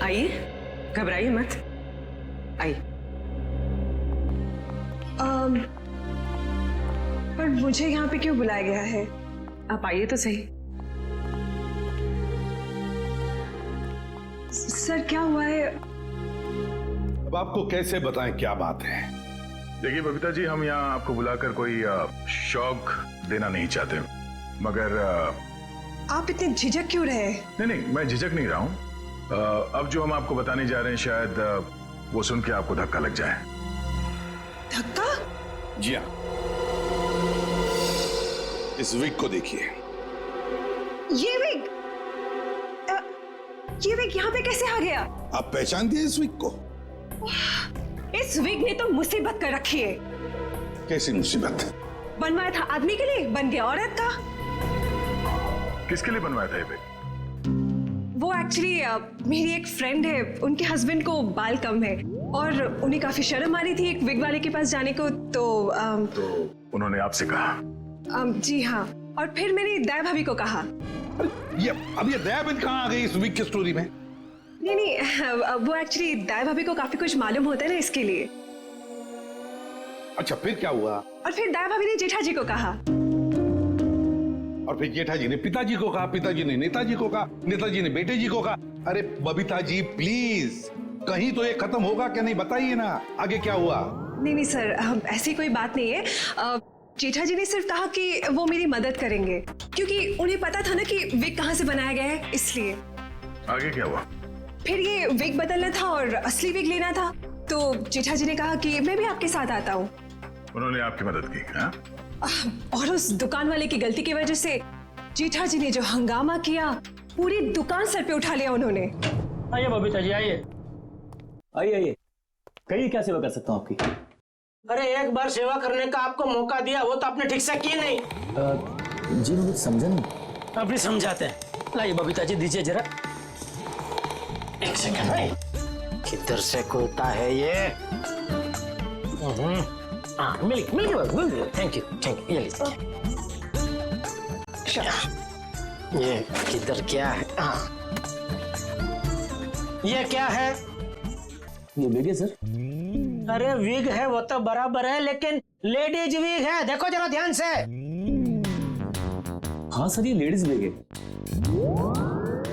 आइए, घबराइए मत, आइए। पर मुझे यहाँ पे क्यों बुलाया गया है? आप आइए तो सही। सर क्या हुआ है? अब आपको कैसे बताएं क्या बात है? देखिए बबीता जी, हम यहाँ आपको बुलाकर कोई शौक देना नहीं चाहते, मगर आप इतने झिझक क्यों रहे? नहीं, मैं झिझक नहीं रहा हूँ। अब जो हम आपको बताने जा रहे हैं शायद वो सुन के आपको धक्का लग जाए। धक्का? जी हाँ, इस विग को देखिए। ये विग यहाँ पे कैसे आ गया? आप पहचानती हैं इस विग को? इस विग ने तो मुसीबत कर रखी है। कैसी मुसीबत? बनवाया था आदमी के लिए, बन गया औरत का। किसके लिए बनवाया था ये विग? वो एक्चुअली मेरी एक फ्रेंड है, उनके हस्बैंड को बाल कम है और उन्हें काफी शर्म आ रही थी एक विग वाले के पास जाने को, तो उन्होंने आपसे कहा? जी हाँ, और फिर मेरी दाई भाभी को कहा। अब ये दया बहन कहाँ आ गई इस विग की स्टोरी में? नहीं, वो एक्चुअली दाई भाभी को काफी कुछ मालूम होता है ना, इसके लिए। अच्छा, फिर क्या हुआ? और फिर दाई भाभी ने जेठा जी को कहा, और फिर जेठा जी ने पिताजी को कहा, पिताजी ने नेताजी को कहा, नेताजी ने बेटे जी को कहा। अरे बबीता जी प्लीज, कहीं तो ये खत्म होगा क्या नहीं, बताइए ना आगे क्या हुआ? नहीं सर, ऐसी कोई बात नहीं है। जेठा जी ने सिर्फ कहा कि वो मेरी मदद करेंगे, क्योंकि उन्हें पता था ना कि विग कहाँ से बनाया गया है, इसलिए। आगे क्या हुआ? फिर ये विग बदलना था और असली विग लेना था, तो जेठा जी ने कहा कि मैं भी आपके साथ आता हूँ। उन्होंने आपकी मदद की? हाँ? और उस दुकान वाले की गलती की वजह से जेठा जी ने जो हंगामा किया, पूरी दुकान सर पे उठा लिया उन्होंने। आइए बबीता जी, आइए आइए, कहिए क्या सेवा कर सकता हूँ आपकी? अरे एक बार सेवा करने का आपको मौका दिया, वो तो आपने ठीक से की नहीं। जी मैं कुछ समझा नहीं। अभी समझाते हैं। लाइए बबीता जी, दीजिए जरा। एक सेकंड भाई, किधर से खुलता है ये? मिल गया। थैंक यू, ये लीजिए। ये किधर क्या है? ये क्या है? ये विग है सर। अरे विग है वो तो बराबर है, लेकिन लेडीज विग है, देखो जरा ध्यान से। हाँ सर, ये लेडीज विग है।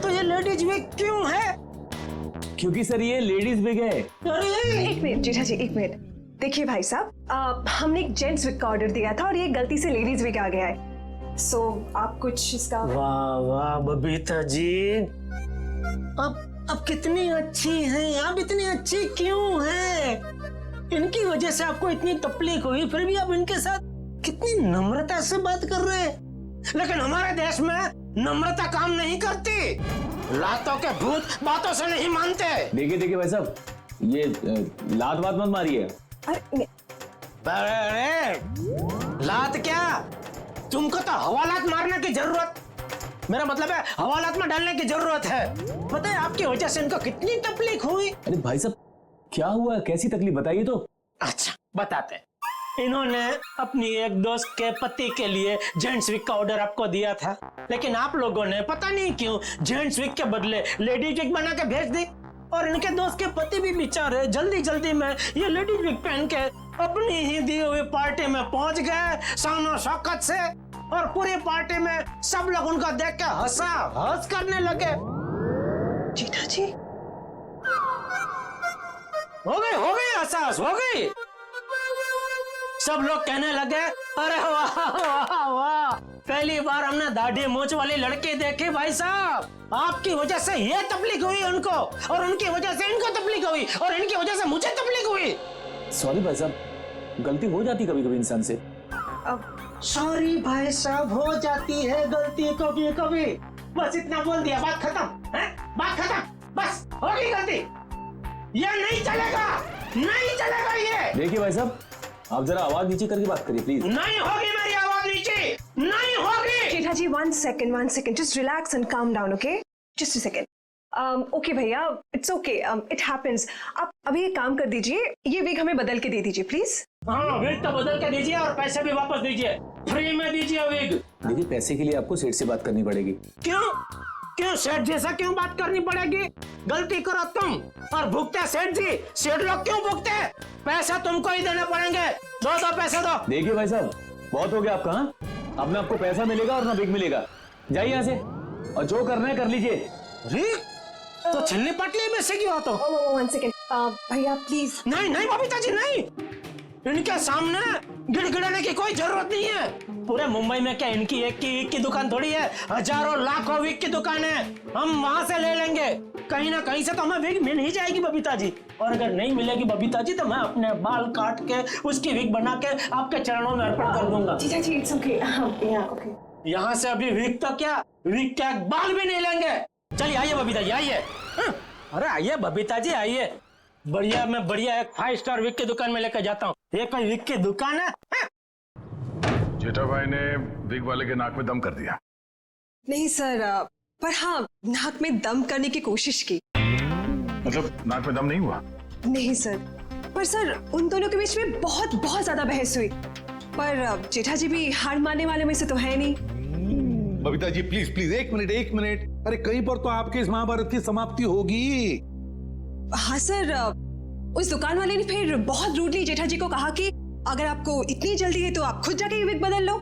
तो ये लेडीज विग क्यों है? क्योंकि सर ये लेडीज विग है। अरे एक मिनट जेठा जी, एक मिनट। देखिए भाई साहब, हमने एक जेंट्स विग का ऑर्डर दिया था और ये गलती से लेडीज विग आ गया है, सो आप कुछ इसका। वाह वाह बबीता जी, अब कितनी अच्छी हैं आप, इतनी अच्छी क्यों हैं? इनकी वजह से आपको इतनी तकलीफ हुई, फिर भी आप इनके साथ कितनी नम्रता से बात कर रहे हैं। लेकिन हमारे देश में नम्रता काम नहीं करती, लातों के भूत बातों से नहीं मानते। देखिए भाई साहब, ये लात बात मत मारिए। अरे लात क्या, तुमको तो हवालात मारने की जरूरत, मेरा मतलब है हवालात में डालने की जरूरत है। पता है आपकी वजह से इनको कितनी तकलीफ हुई। अरे भाई साहब क्या हुआ, कैसी तकलीफ बताइए तो। अच्छा बताते हैं। इन्होंने अपनी एक दोस्त के पति के लिए जेंट्स विग का ऑर्डर आपको दिया था, लेकिन आप लोगों ने पता नहीं क्यों जेंट्स विग के बदले लेडीज विग बना के भेज दी, और इनके दोस्त के पति भी बेचारे जल्दी में ये लेडीज विग पहन के अपनी ही दी हुई पार्टी में पहुंच गए शानो शौकत से, और पूरी पार्टी में सब लोग उनको देख के हंस करने लगे। जेठा जी हो गई एहसास हो गई। सब लोग कहने लगे अरे वाह वाह वाह, पहली बार हमने दाढ़ी मूंछ वाली लड़की देखी भाई साहब, आपकी वजह से ये तकलीफ हुई उनको, और उनकी वजह से इनको तकलीफ हुई, और इनकी वजह से मुझे तकलीफ हुई। सॉरी भाई साहब, गलती हो जाती कभी कभी इंसान से। सॉरी भाई साहब, हो जाती है गलती कभी कभी, बस इतना बोल दिया, बात खत्म है, बात खत्म, बस हो गई गलती, ये नहीं चलेगा ये। देखिए भाई साहब, आप जरा आवाज नीचे करके बात करिए प्लीज। नहीं होगी मेरी आवाज नीचे, नहीं होगी। जेठा जी one second, just relax and calm down, okay? Just a second. Okay भैया, इट्स ओके, इट हैपेंस। आप अभी एक काम कर दीजिए, ये विग हमें बदल के दे दीजिए प्लीज। हाँ विग तो बदल के दीजिए, और पैसे भी वापस दीजिए, फ्री में दीजिए विग। देखिए पैसे के लिए आपको सेठ से बात करनी पड़ेगी। क्यों क्यों सेठ जी से क्यों बात करनी पड़ेगी? गलती करो तुम और भुगते सेठ जी। सेठ लोग क्यों भुगते? पैसा तुमको ही देने पड़ेंगे। दो पैसे दो। देखिए भाई साहब, बहुत हो गया आपका। हाँ? अब ना आपको पैसा मिलेगा और ना बिग मिलेगा। जाइए यहाँ से और जो करना है कर लीजिए। अरे तो छिलनी पटली में से क्यों तो? वन सेकेंड भैया प्लीज। नहीं नहीं बबीता जी नहीं, इनके सामने गिड़गिड़ाने की कोई जरूरत नहीं है। पूरे मुंबई में क्या इनकी एक की दुकान थोड़ी है, हजारों लाखों विग की दुकान है। हम वहां से ले लेंगे, कहीं ना कहीं से तो हमें विग मिल ही जाएगी बबीता जी। और अगर नहीं मिलेगी बबीता जी तो मैं अपने बाल काट के उसकी विग बना के आपके चरणों में अर्पण कर दूंगा। जीजा जी इट्स ओके। ओके यहाँ से अभी विग तो क्या, विग क्या बाल भी नहीं लेंगे। चलिए आइए बबीता जी आइए। अरे आइए बबीता जी आइए, बढ़िया मैं बढ़िया एक 5 स्टार विग की दुकान में लेकर जाता हूँ। ये कोई विग की दुकान है? जेठा भाई ने विग वाले के नाक में दम कर दिया। नहीं सर, पर हाँ नाक में दम करने की कोशिश की। मतलब नाक में दम नहीं हुआ? नहीं सर, पर सर उन दोनों के बीच में बहुत बहुत ज्यादा बहस हुई। पर जेठा जी भी हार मानने वाले में से तो है नहीं। बबीता जी प्लीज प्लीज एक मिनट। अरे कहीं पर तो आपके इस महाभारत की समाप्ति होगी। हाँ सर, उस दुकान वाले ने फिर बहुत रूडली जेठा जी को कहा कि अगर आपको इतनी जल्दी है तो आप खुद जाके विग बदल लो।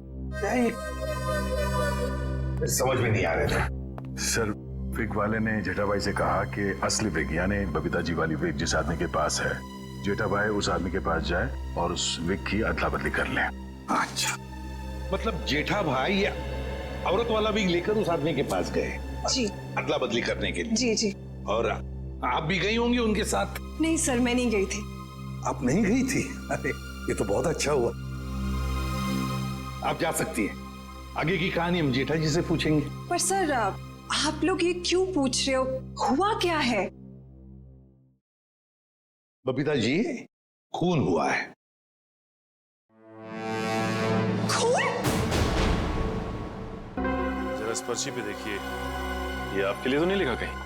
समझ में नहीं आ रहा था। सर विग वाले ने जेठा भाई से कहा कि असली विग यानी बबीता जी वाली विग जिस आदमी के पास है, जेठा भाई उस आदमी के पास जाए और उस विग की अदला बदली कर ले। अच्छा, मतलब जेठा भाई या औरत वाला विग लेकर उस आदमी के पास गए जी, अदला बदली करने के लिए। जी जी। और आप भी गई होंगी उनके साथ? नहीं सर, मैं नहीं गई थी। आप नहीं गई थी? अरे ये तो बहुत अच्छा हुआ। आप जा सकती हैं, आगे की कहानी हम जेठा जी से पूछेंगे। पर सर आप लोग ये क्यों पूछ रहे हो, हुआ क्या है? बबीता जी खून हुआ है। खून? जरा इस पर्ची पे देखिए, ये आपके लिए तो नहीं लिखा कहीं?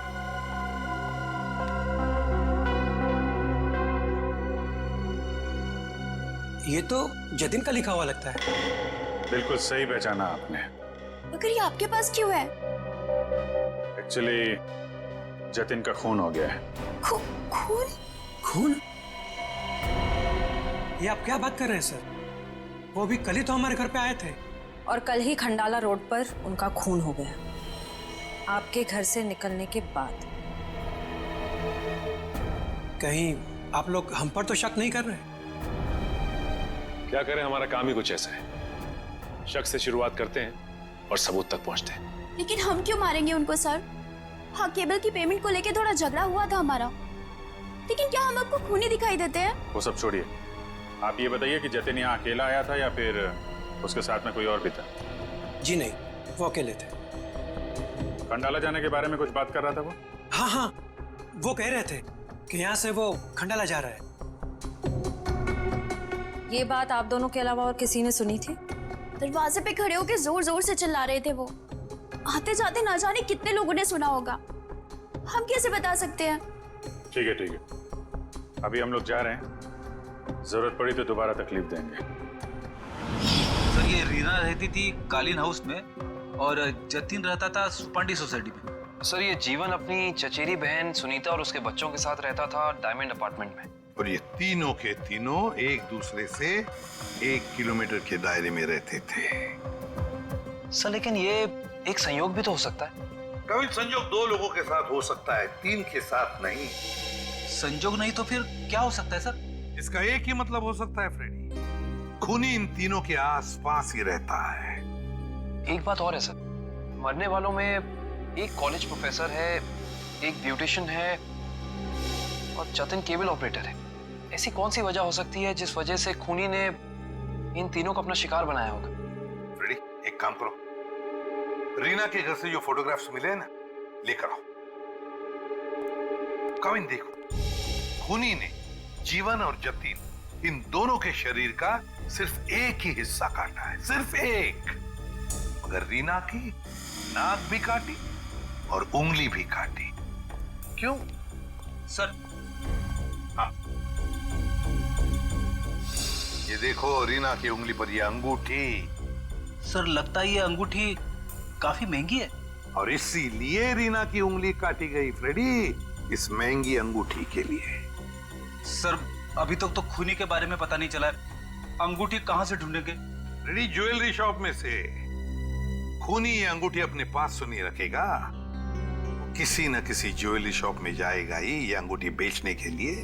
ये तो जतिन का लिखा हुआ लगता है। बिल्कुल सही पहचाना आपने। मगर ये आपके पास क्यों है? एक्चुअली जतिन का खून हो गया है। खून? खून? ये आप क्या बात कर रहे हैं सर? वो भी कल ही तो हमारे घर पे आए थे। और कल ही खंडाला रोड पर उनका खून हो गया, आपके घर से निकलने के बाद। कहीं आप लोग हम पर तो शक नहीं कर रहे? क्या करें, हमारा काम ही कुछ ऐसा है। शक से शुरुआत करते हैं और सबूत तक पहुंचते हैं। लेकिन हम क्यों मारेंगे उनको सर? हाँ, केबल की पेमेंट को लेके थोड़ा झगड़ा हुआ था हमारा, लेकिन क्या हम आपको खूनी दिखाई देते हैं? वो सब छोड़िए, आप ये बताइए कि जतिन यहाँ अकेला आया था या फिर उसके साथ में कोई और भी था? जी नहीं, वो अकेले थे। खंडाला जाने के बारे में कुछ बात कर रहा था वो? हाँ, वो कह रहे थे कि यहाँ से वो खंडाला जा रहा है। ये बात आप दोनों के अलावा और किसी ने सुनी थी? दरवाजे पे खड़े होकर जोर जोर से चिल्ला रहे थे वो। आते जाते ना जाने कितने लोगों ने सुना होगा, हम कैसे बता सकते हैं? ठीक है, अभी हम लोग जा रहे हैं, जरूरत पड़ी तो दोबारा तकलीफ देंगे। सर ये रीना रहती थी कालीन हाउस में और जतिन रहता था सुपांडी सोसाइटी में। सर ये जीवन अपनी चचेरी बहन सुनीता और उसके बच्चों के साथ रहता था डायमंड अपार्टमेंट में। और ये तीनों के तीनों एक दूसरे से 1 किलोमीटर के दायरे में रहते थे। सर लेकिन ये एक संयोग भी तो हो सकता है। कभी संयोग 2 लोगों के साथ हो सकता है, 3 के साथ नहीं। संयोग नहीं तो फिर क्या हो सकता है सर? इसका एक ही मतलब हो सकता है फ्रेडी, खूनी इन तीनों के आसपास ही रहता है। एक बात और है सर, मरने वालों में एक कॉलेज प्रोफेसर है, एक ब्यूटिशियन है और जतिन केबल ऑपरेटर है। ऐसी कौन सी वजह हो सकती है जिस वजह से खूनी ने इन तीनों को अपना शिकार बनाया होगा? फ्रेडी एक काम करो, रीना के घर से जो फोटोग्राफ्स मिले हैं ना, लेकर आओ। कविन देखो, खूनी ने जीवन और जतिन इन दोनों के शरीर का सिर्फ एक ही हिस्सा काटा है, सिर्फ एक। मगर रीना की नाक भी काटी और उंगली भी काटी। क्यों सर? हाँ, ये देखो रीना की उंगली पर ये अंगूठी। सर लगता है ये अंगूठी काफी महंगी है। और इसीलिए रीना की उंगली काटी गई फ्रेडी, इस महंगी अंगूठी के लिए। सर अभी तक तो खूनी के बारे में पता नहीं चला है, अंगूठी कहां से ढूंढेंगे? फ्रेडी ज्वेलरी शॉप में से। खूनी ये अंगूठी अपने पास तो नहीं रखेगा, किसी न किसी ज्वेलरी शॉप में जाएगा ही ये अंगूठी बेचने के लिए।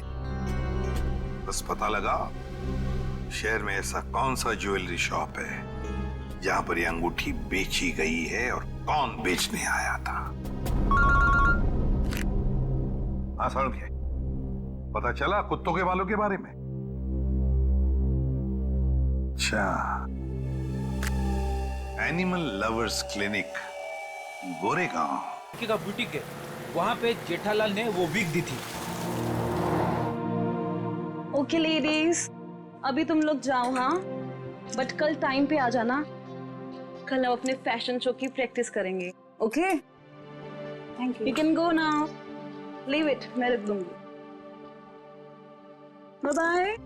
बस पता लगा शहर में ऐसा कौन सा ज्वेलरी शॉप है जहां पर ये अंगूठी बेची गई है और कौन बेचने आया था। हाँ समझ गए, पता चला कुत्तों के बालों के बारे में। अच्छा, एनिमल लवर्स क्लिनिक, गोरेगांव का बुटीक है, वहां पे जेठालाल ने वो विग दी थी। ओके लेडीज, अभी तुम लोग जाओ, हाँ, बट कल टाइम पे आ जाना। कल हम अपने फैशन शो की प्रैक्टिस करेंगे। Okay, thank you can go now, leave it, मैं रख दूंगी। Bye bye.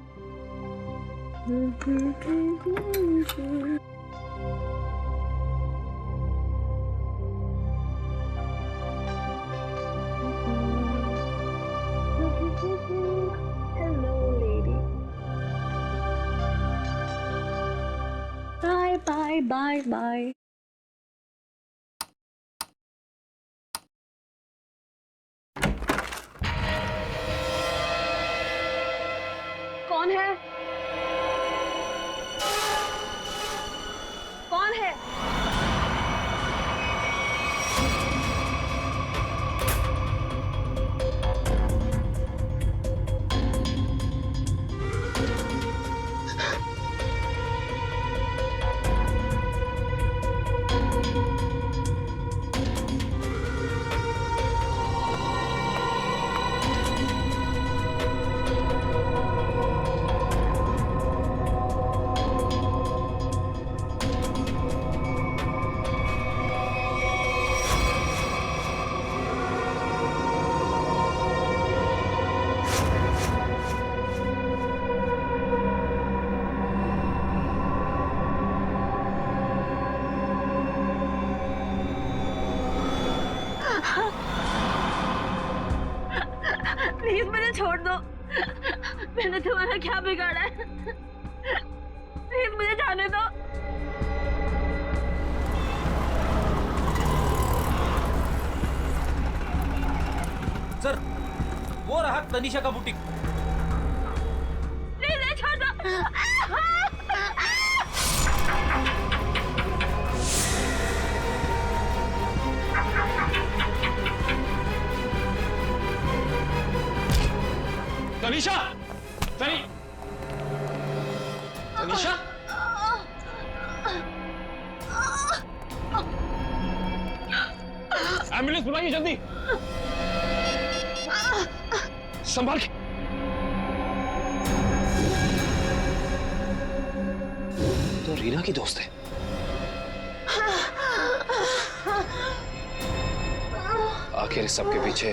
Hello lady, bye bye bye bye. कौन है? कौन है? प्लीज मुझे छोड़ दो, मैंने तुम्हारा क्या बिगाड़ा है? प्लीज मुझे जाने दो। सर वो रहा तनिषा का बुटीक। प्लीज छोड़ दो। तनिषा, तनिषा, एम्बुलेंस बुलाइए जल्दी, संभाल के। तो रीना की दोस्त है। आखिर सबके पीछे